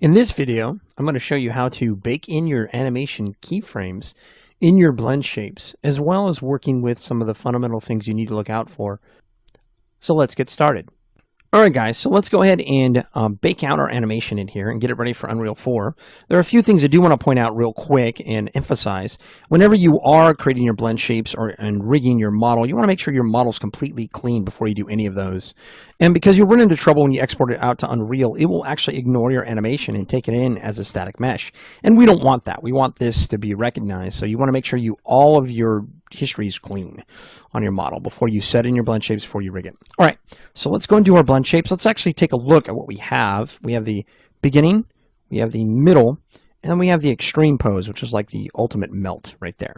In this video, I'm going to show you how to bake in your animation keyframes in your blend shapes, as well as working with some of the fundamental things you need to look out for. So let's get started. Alright guys, so let's go ahead and bake out our animation in here and get it ready for Unreal 4. There are a few things I do want to point out real quick and emphasize. Whenever you are creating your blend shapes and rigging your model, you want to make sure your model is completely clean before you do any of those. And because you'll run into trouble when you export it out to Unreal, it will actually ignore your animation and take it in as a static mesh. And we don't want that. We want this to be recognized. So you want to make sure all of your history is clean on your model before you set in your blend shapes, before you rig it. All right, so let's go and do our blend shapes. Let's actually take a look at what we have. We have the beginning, we have the middle, and then we have the extreme pose, which is like the ultimate melt right there,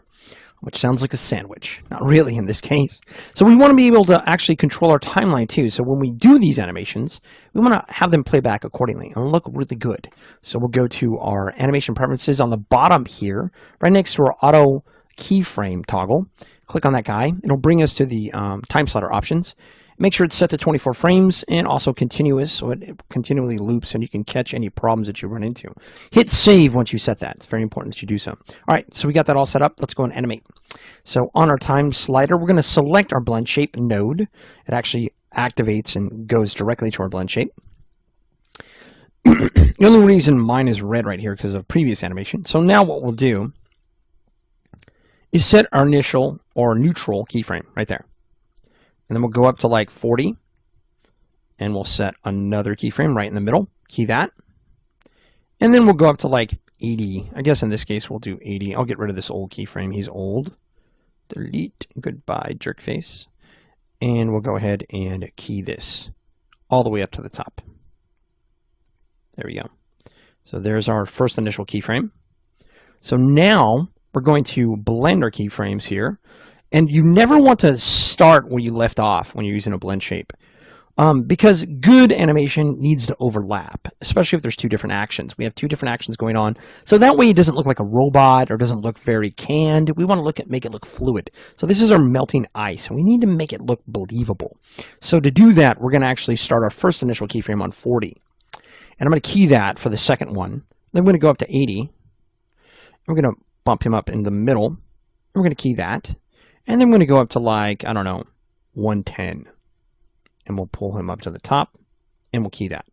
which sounds like a sandwich. Not really in this case. So we want to be able to actually control our timeline too. So when we do these animations, we want to have them play back accordingly and look really good. So we'll go to our animation preferences on the bottom here, right next to our auto keyframe toggle. Click on that guy. It'll bring us to the time slider options. Make sure it's set to 24 frames and also continuous, so it continually loops and you can catch any problems that you run into. Hit save once you set that. It's very important that you do so. All right, so we got that all set up. Let's go and animate. So on our time slider, we're going to select our blend shape node. It actually activates and goes directly to our blend shape. The only reason mine is red right here because of previous animation. So now what we'll do is set our initial or neutral keyframe right there. And then we'll go up to like 40 and we'll set another keyframe right in the middle, key that. And then we'll go up to like 80. I guess in this case we'll do 80. I'll get rid of this old keyframe. He's old. Delete. Goodbye, jerk face. And we'll go ahead and key this all the way up to the top. There we go. So there's our first initial keyframe. So now we're going to blend our keyframes here. And you never want to start where you left off when you're using a blend shape. Because good animation needs to overlap, especially if there's two different actions. We have two different actions going on. So that way it doesn't look like a robot or doesn't look very canned. We want to make it look fluid. So this is our melting ice, and we need to make it look believable. So to do that, we're going to actually start our first initial keyframe on 40. And I'm going to key that for the second one. Then we're going to go up to 80. We're going to bump him up in the middle. We're going to key that. And then we're going to go up to like, I don't know, 110. And we'll pull him up to the top and we'll key that.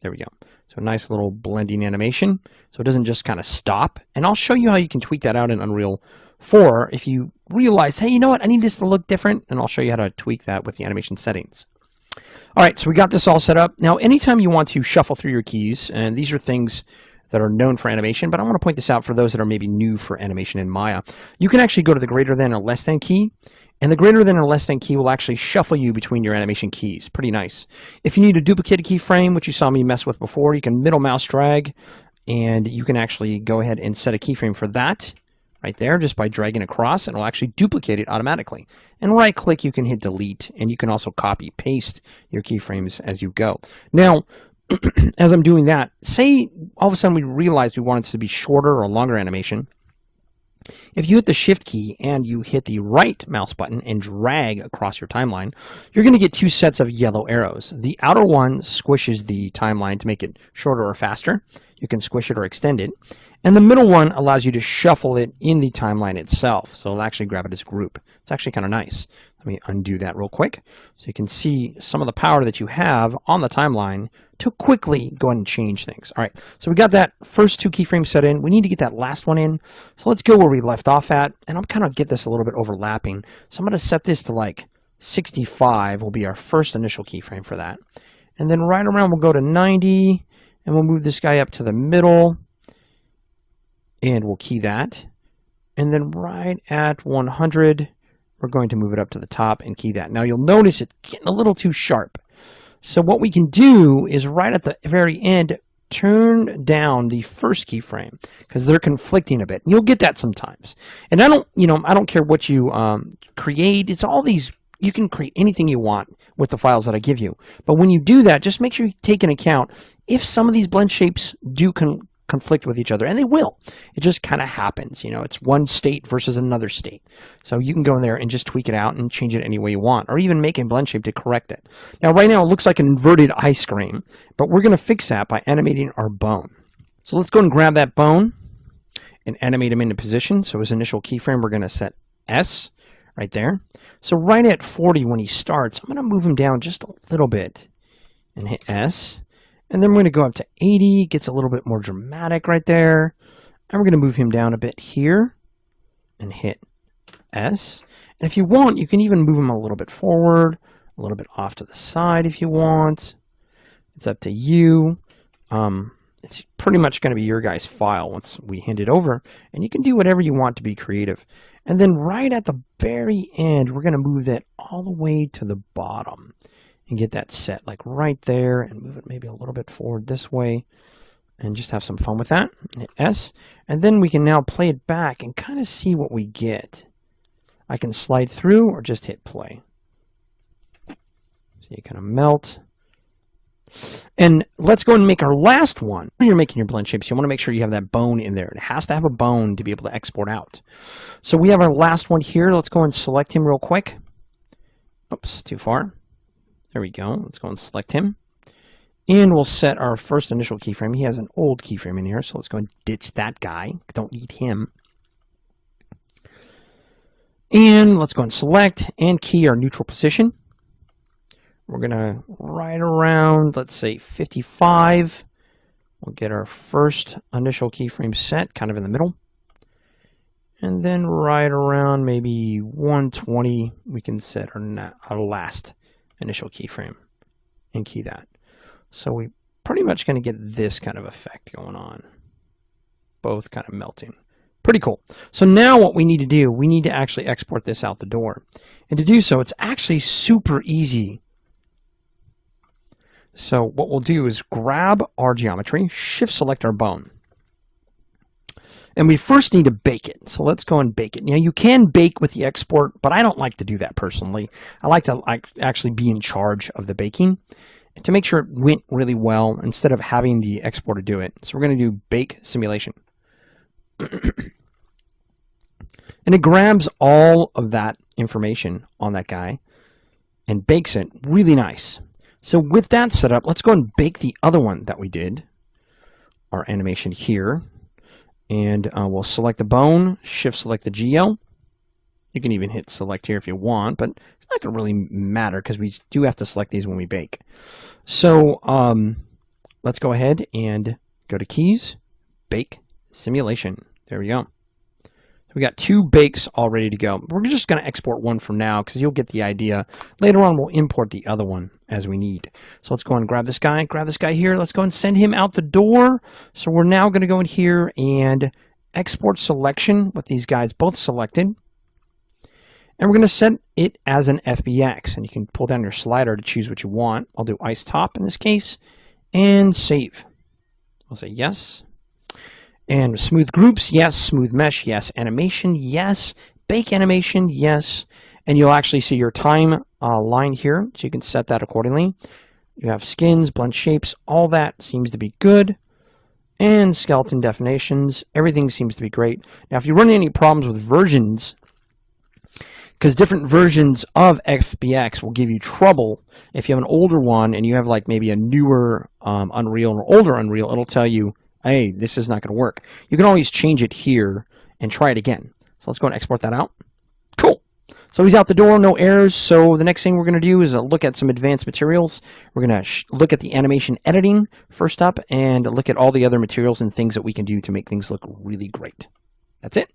There we go. So a nice little blending animation. So it doesn't just kind of stop. And I'll show you how you can tweak that out in Unreal 4 if you realize, hey, you know what? I need this to look different. And I'll show you how to tweak that with the animation settings. All right, so we got this all set up. Now, anytime you want to shuffle through your keys, and these are things that are known for animation, but I want to point this out for those that are maybe new for animation in Maya. You can actually go to the greater than or less than key, and the greater than or less than key will actually shuffle you between your animation keys. Pretty nice. If you need to duplicate a keyframe, which you saw me mess with before, you can middle mouse drag, and you can actually go ahead and set a keyframe for that right there just by dragging across, and it'll actually duplicate it automatically. And right click, you can hit delete, and you can also copy paste your keyframes as you go. Now, as I'm doing that, say all of a sudden we realized we wanted this to be shorter or longer animation. If you hit the shift key and you hit the right mouse button and drag across your timeline, you're going to get two sets of yellow arrows. The outer one squishes the timeline to make it shorter or faster. You can squish it or extend it. And the middle one allows you to shuffle it in the timeline itself. So it'll actually grab it as a group. It's actually kind of nice. Let me undo that real quick. So you can see some of the power that you have on the timeline to quickly go ahead and change things. All right, so we got that first two keyframes set in. We need to get that last one in. So let's go where we left off at. And I'll kind of get this a little bit overlapping. So I'm going to set this to like 65 will be our first initial keyframe for that. And then right around we'll go to 90. And we'll move this guy up to the middle. And we'll key that. And then right at 100, we're going to move it up to the top and key that. Now you'll notice it's getting a little too sharp. So what we can do is right at the very end, turn down the first keyframe because they're conflicting a bit. You'll get that sometimes. And I don't care what you create. It's all these. You can create anything you want with the files that I give you. But when you do that, just make sure you take into account if some of these blend shapes do conflict with each other, and they will. It just kind of happens. You know, it's one state versus another state. So you can go in there and just tweak it out and change it any way you want, or even make a blend shape to correct it. Now, right now, it looks like an inverted ice cream, but we're going to fix that by animating our bone. So let's go and grab that bone and animate him into position. So his initial keyframe, we're going to set S right there. So right at 40 when he starts, I'm going to move him down just a little bit and hit S. And then we're going to go up to 80, gets a little bit more dramatic right there. And we're going to move him down a bit here and hit S. And if you want, you can even move him a little bit forward, a little bit off to the side if you want. It's up to you. It's pretty much going to be your guys' file once we hand it over. And you can do whatever you want to be creative. And then right at the very end, we're going to move that all the way to the bottom and get that set like right there and move it maybe a little bit forward this way and just have some fun with that. Hit S. And then we can now play it back and kind of see what we get. I can slide through or just hit play. So you kind of melt. And let's go and make our last one. When you're making your blend shapes, you want to make sure you have that bone in there. It has to have a bone to be able to export out. So we have our last one here. Let's go and select him real quick. Oops, too far. There we go. Let's go and select him. And we'll set our first initial keyframe. He has an old keyframe in here, so let's go and ditch that guy. Don't need him. And let's go and select and key our neutral position. We're going to right around, let's say 55. We'll get our first initial keyframe set kind of in the middle. And then right around maybe 120, we can set our last initial keyframe and key that. So we're pretty much going to get this kind of effect going on. Both kind of melting. Pretty cool. So now what we need to do, we need to actually export this out the door. And to do so, it's actually super easy. So what we'll do is grab our geometry, shift select our bone. And we first need to bake it. So let's go and bake it. Now you can bake with the export, but I don't like to do that personally. I like to actually be in charge of the baking and to make sure it went really well instead of having the exporter do it. So we're going to do bake simulation. And it grabs all of that information on that guy and bakes it really nice. So with that set up, let's go and bake the other one that we did, our animation here. And we'll select the bone, shift select the geo. You can even hit select here if you want, but it's not going to really matter because we do have to select these when we bake. So let's go ahead and go to keys, bake, simulation. There we go. We got 2 bakes all ready to go. We're just going to export one from now because you'll get the idea. Later on, we'll import the other one as we need. So let's go and grab this guy here. Let's go and send him out the door. So we're now going to go in here and export selection with these guys both selected. And we're going to set it as an FBX. And you can pull down your slider to choose what you want. I'll do ice top in this case and save. I'll say yes. And smooth groups, yes. Smooth mesh, yes. Animation, yes. Bake animation, yes. And you'll actually see your time line here, so you can set that accordingly. You have skins, blend shapes, all that seems to be good. And skeleton definitions, everything seems to be great. Now, if you run into any problems with versions, because different versions of FBX will give you trouble. If you have an older one and you have like maybe a newer Unreal or older Unreal, it'll tell you, hey, this is not going to work. You can always change it here and try it again. So let's go and export that out. Cool. So he's out the door, no errors. So the next thing we're going to do is look at some advanced materials. We're going to look at the animation editing first up and look at all the other materials and things that we can do to make things look really great. That's it.